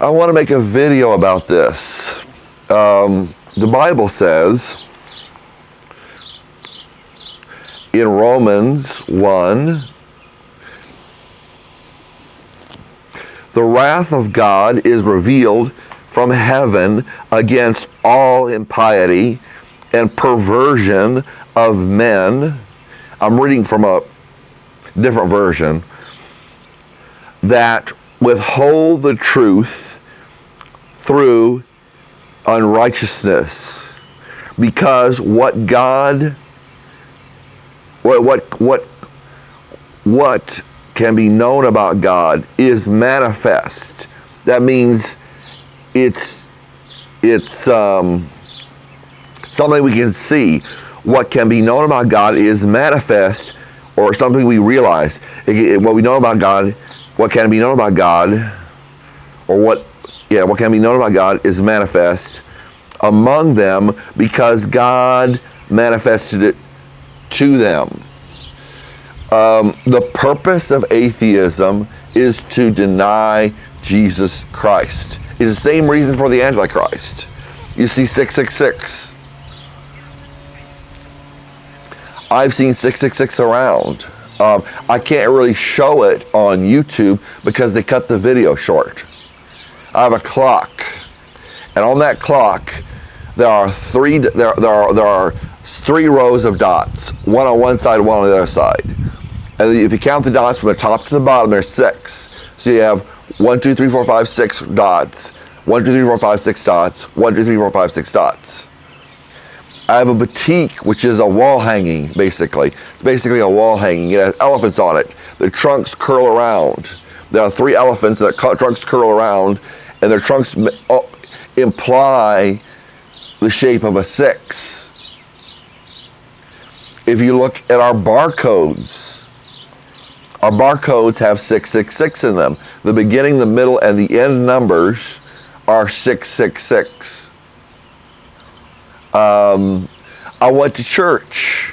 I want to make a video about this. The Bible says in Romans 1, the wrath of God is revealed from heaven against all impiety and perversion of men. I'm reading from a different version. That withhold the truth through unrighteousness, because what can be known about God is manifest. That means it's something we can see. What can be known about God is manifest, or something we realize. What we know about God, what can be known about God, or what can be known about God is manifest among them, because God manifested it to them. The purpose of atheism is to deny Jesus Christ. It's the same reason for the Antichrist. You see 666. I've seen 666 around. I can't really show it on YouTube because they cut the video short. I have a clock, and on that clock there are three rows of dots, one on one side, one on the other side. And if you count the dots from the top to the bottom, there's 6. So you have 1, 2, 3, 4, 5, 6 dots. 1, 2, 3, 4, 5, 6 dots. 1, 2, 3, 4, 5, 6 dots. I have a batik, which is a wall hanging, basically. It's basically a wall hanging. It has elephants on it. Their trunks curl around. There are 3 elephants that trunks curl around, and their trunks imply the shape of a 6. If you look at our barcodes have 666 in them. The beginning, the middle, and the end numbers are 666. I went to church,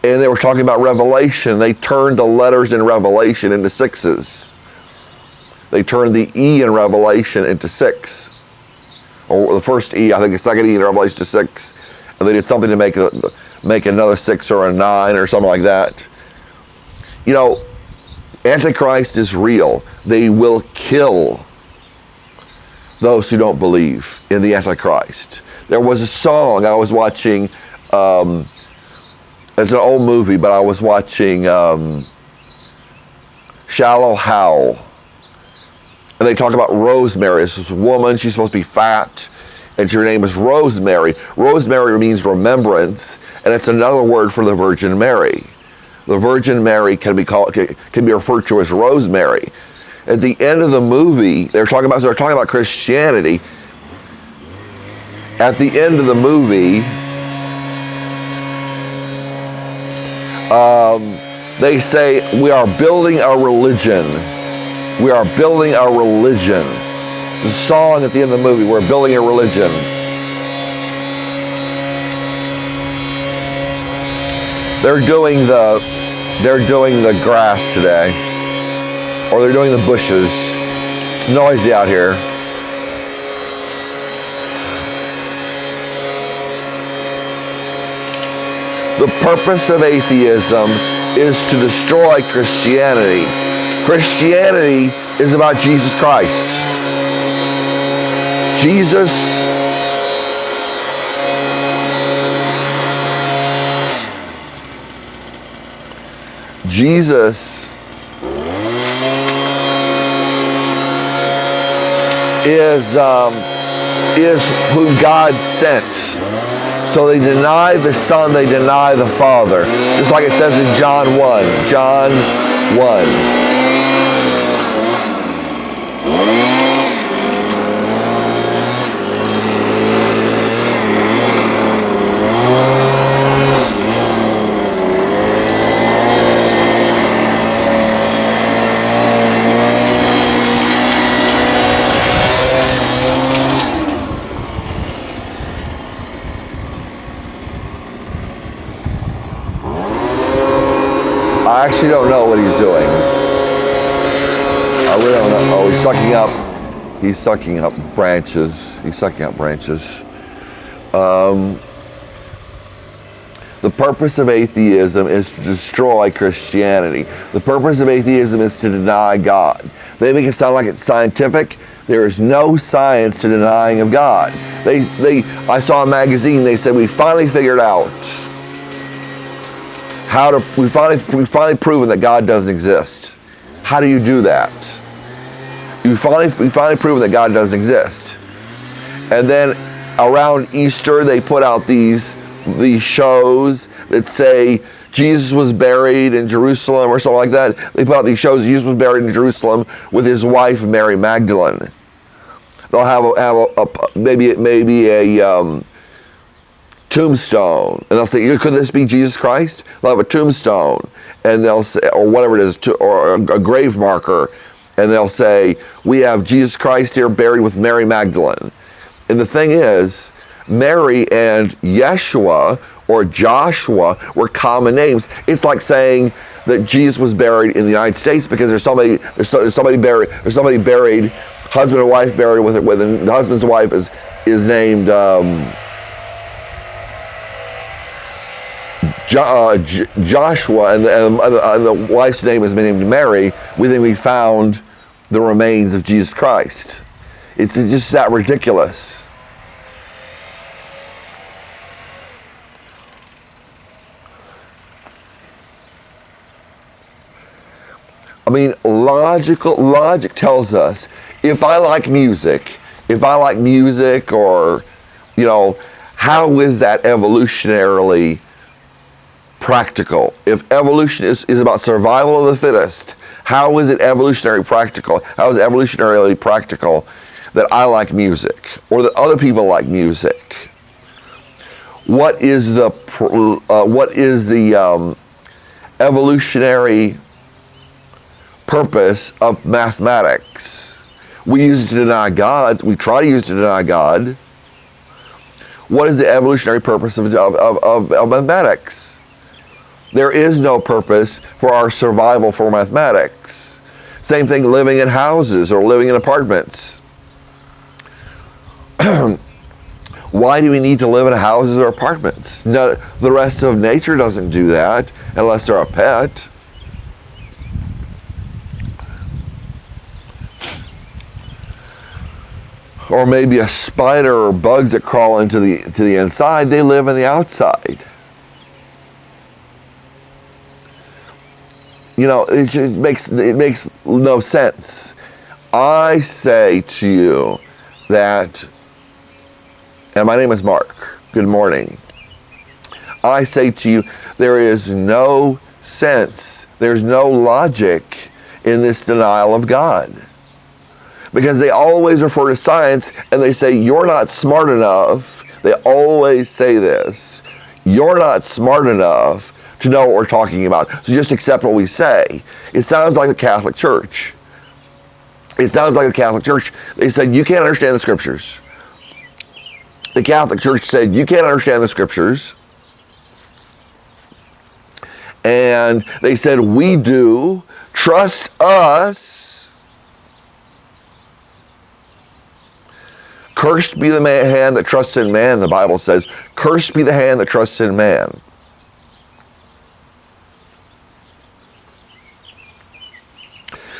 and they were talking about Revelation. They turned the letters in Revelation into 6s. They turned the E in Revelation into 6. Or the first E, I think the second E in Revelation to 6. And they did something to make another 6 or a 9 or something like that. You know, Antichrist is real. They will kill those who don't believe in the Antichrist. There was a song I was watching, it's an old movie, but I was watching Shallow Hal. And they talk about Rosemary. This is a woman, she's supposed to be fat, and her name is Rosemary. Rosemary means remembrance, and it's another word for the Virgin Mary. The Virgin Mary can be referred to as Rosemary. At the end of the movie, they're talking about Christianity. At the end of the movie, they say, we are building a religion. We are building a religion. The song at the end of the movie, we're building a religion. They're doing the grass today, or they're doing the bushes. It's noisy out here. The purpose of atheism is to destroy Christianity. Christianity is about Jesus Christ. Jesus is who God sent. So they deny the Son, they deny the Father. Just like it says in John 1. John 1. I actually don't know what he's doing. I really don't know. Oh, he's sucking up He's sucking up branches. He's sucking up branches. The purpose of atheism is to destroy Christianity. The purpose of atheism is to deny God. They make it sound like it's scientific. There is no science to denying of God. I saw a magazine, they said, we finally figured out we finally proven that God doesn't exist. How do you do that? We finally proven that God doesn't exist. And then around Easter, they put out these shows that say Jesus was buried in Jerusalem or something like that. They put out these shows, Jesus was buried in Jerusalem with his wife, Mary Magdalene. They'll have maybe a tombstone, and they'll say, could this be Jesus Christ? They'll have a tombstone, and they'll say, or whatever it is, or a grave marker, and they'll say, we have Jesus Christ here buried with Mary Magdalene. And the thing is, Mary and Yeshua or Joshua were common names. It's like saying that Jesus was buried in the United States because there's somebody buried, husband and wife buried with the husband's wife is named Joshua, and the wife's name is named Mary. We think we found the remains of Jesus Christ. It's just that ridiculous. I mean, logic tells us if I like music, or, how is that evolutionarily practical? If evolution is about survival of the fittest, how is it evolutionarily practical? How is it evolutionarily practical that I like music or that other people like music? What is the evolutionary purpose of mathematics? We use it to deny God. We try to use it to deny God. What is the evolutionary purpose of mathematics? There is no purpose for our survival for mathematics. Same thing living in houses or living in apartments. Why do we need to live in houses or apartments? No, the rest of nature doesn't do that unless they're a pet. Or maybe a spider or bugs that crawl into the inside, they live on the outside. It just makes no sense. I say to you that, and my name is Mark, good morning. I say to you, there is no sense, there's no logic in this denial of God. Because they always refer to science and they say, you're not smart enough. They always say this. You're not smart enough to know what we're talking about. So just accept what we say. It sounds like the Catholic Church. They said, you can't understand the scriptures. The Catholic Church said, you can't understand the scriptures. And they said, we do. Trust us. Cursed be the hand that trusts in man, the Bible says. Cursed be the hand that trusts in man.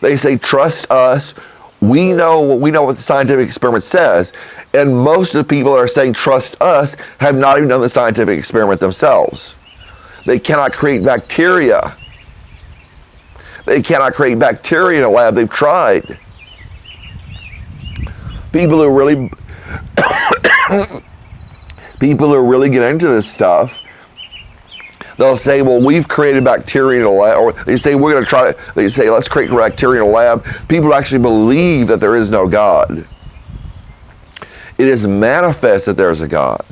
They say, trust us. We know what the scientific experiment says. And most of the people that are saying, trust us, have not even done the scientific experiment themselves. They cannot create bacteria. They cannot create bacteria in a lab. They've tried. People who really get into this stuff, they'll say, well, we've created bacteria in a lab, or they say, we're going to try it. They say, let's create bacteria in a lab. People actually believe that there is no God. It is manifest that there is a God.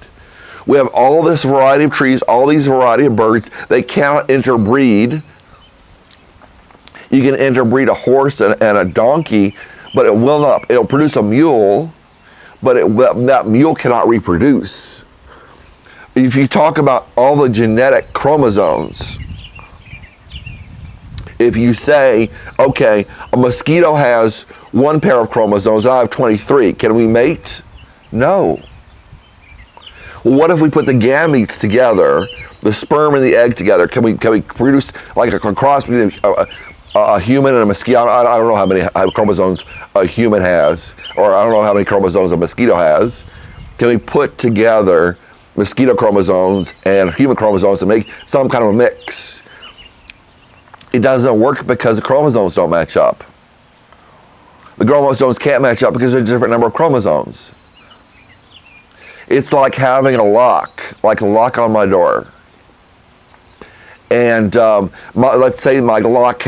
We have all this variety of trees, all these variety of birds. They cannot interbreed. You can interbreed a horse and a donkey, but it will not. It'll produce a mule, but that mule cannot reproduce. If you talk about all the genetic chromosomes, if you say, okay, a mosquito has one pair of chromosomes and I have 23. Can we mate? No. Well, what if we put the gametes together, the sperm and the egg together? Can we produce like a cross between a human and a mosquito? I don't know how many chromosomes a human has, or I don't know how many chromosomes a mosquito has. Can we put together mosquito chromosomes and human chromosomes to make some kind of a mix? It doesn't work because the chromosomes don't match up. The chromosomes can't match up because there's a different number of chromosomes. It's like having a lock on my door. And let's say my lock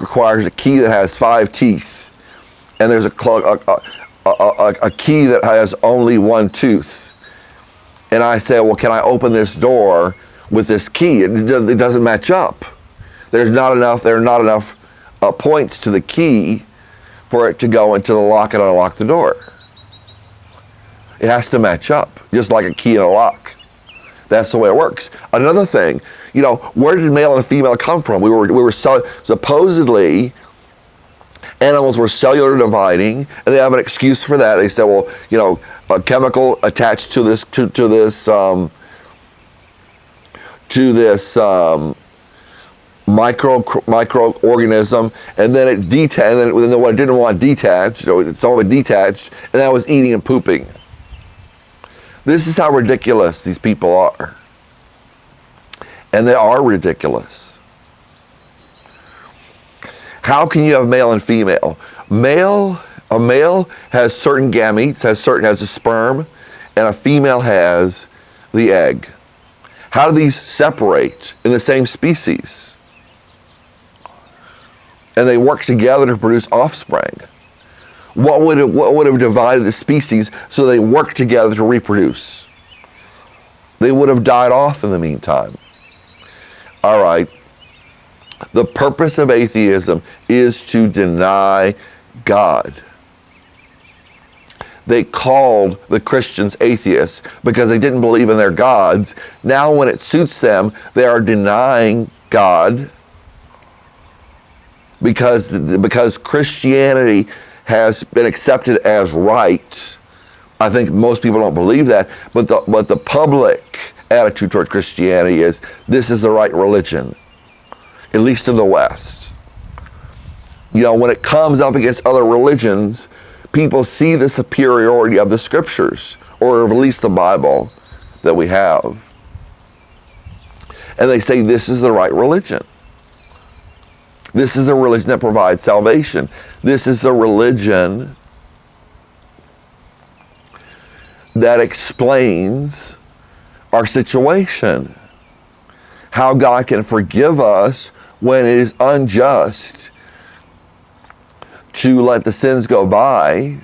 requires a key that has 5 teeth, and there's a key that has only 1 tooth. And I say, well, can I open this door with this key? It doesn't match up. There are not enough points to the key for it to go into the lock and unlock the door. It has to match up, just like a key and a lock. That's the way it works. Another thing, where did male and female come from? We were supposedly, animals were cellular dividing, and they have an excuse for that. They said, well, a chemical attached to this microorganism, and then it detached, and then what it didn't want detached, some of it detached, and that was eating and pooping. This is how ridiculous these people are. And they are ridiculous. How can you have male and female? A male has certain gametes, has a sperm, and a female has the egg. How do these separate in the same species? And they work together to produce offspring. What would have divided the species so they work together to reproduce? They would have died off in the meantime. All right. The purpose of atheism is to deny God. They called the Christians atheists because they didn't believe in their gods. Now when it suits them, they are denying God because Christianity has been accepted as right. I think most people don't believe that, but the public attitude toward Christianity is this is the right religion, at least in the West. When it comes up against other religions, people see the superiority of the scriptures, or at least the Bible that we have. And they say this is the right religion. This is the religion that provides salvation. This is the religion that explains our situation. How God can forgive us when it is unjust to let the sins go by,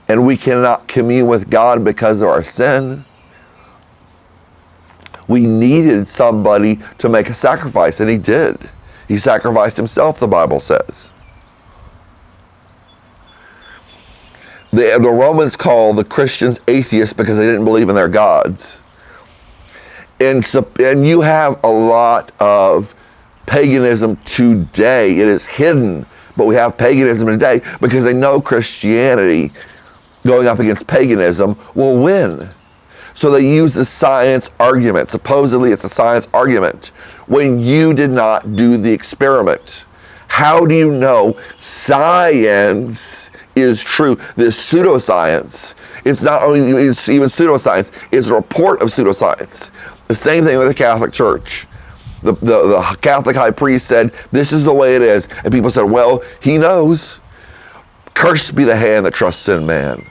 and we cannot commune with God because of our sin. We needed somebody to make a sacrifice, and he did. He sacrificed himself, the Bible says. The Romans called the Christians atheists because they didn't believe in their gods. And you have a lot of paganism today. It is hidden, but we have paganism today because they know Christianity going up against paganism will win. So they use the science argument. Supposedly it's a science argument when you did not do the experiment. How do you know science is true? This pseudoscience, it's even pseudoscience, it's a report of pseudoscience. The same thing with the Catholic Church. The Catholic high priest said, this is the way it is. And people said, well, he knows. Cursed be the hand that trusts in man.